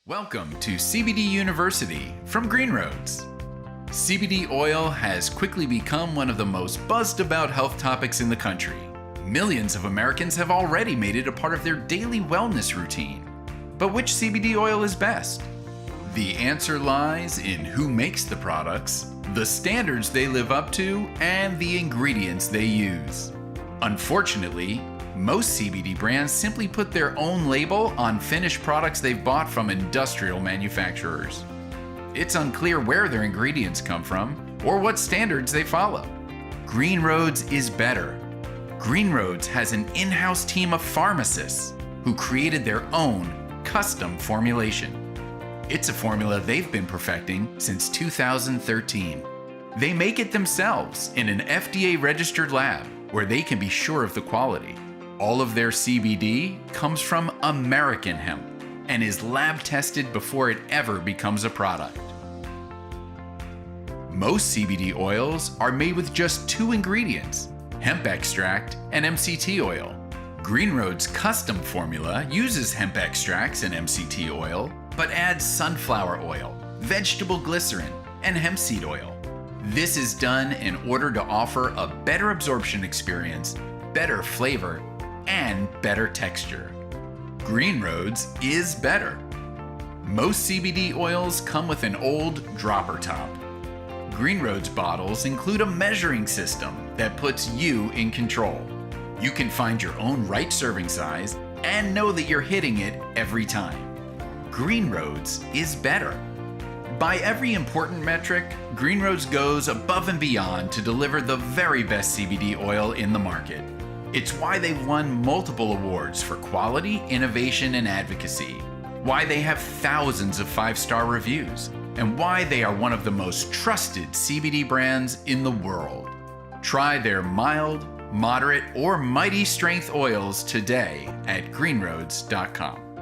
Welcome to CBD University from GreenRoads. CBD oil has quickly become one of the most buzzed about health topics in the country. Millions of Americans have already made it a part of their daily wellness routine. But which CBD oil is best? The answer lies in who makes the products, the standards they live up to, and the ingredients they use. Unfortunately, most CBD brands simply put their own label on finished products they've bought from industrial manufacturers. It's unclear where their ingredients come from or what standards they follow. GreenRoads is better. GreenRoads has an in-house team of pharmacists who created their own custom formulation. It's a formula they've been perfecting since 2013. They make it themselves in an FDA-registered lab where they can be sure of the quality. All of their CBD comes from American hemp and is lab tested before it ever becomes a product. Most CBD oils are made with just two ingredients, hemp extract and MCT oil. GreenRoads' custom formula uses hemp extracts and MCT oil, but adds sunflower oil, vegetable glycerin, and hemp seed oil. This is done in order to offer a better absorption experience, better flavor, and better texture. GreenRoads is better. Most CBD oils come with an old dropper top. GreenRoads bottles include a measuring system that puts you in control. You can find your own right serving size and know that you're hitting it every time. GreenRoads is better. By every important metric, GreenRoads goes above and beyond to deliver the very best CBD oil in the market. It's why they've won multiple awards for quality, innovation, and advocacy, why they have thousands of 5-star reviews, and why they are one of the most trusted CBD brands in the world. Try their mild, moderate, or mighty strength oils today at greenroads.com.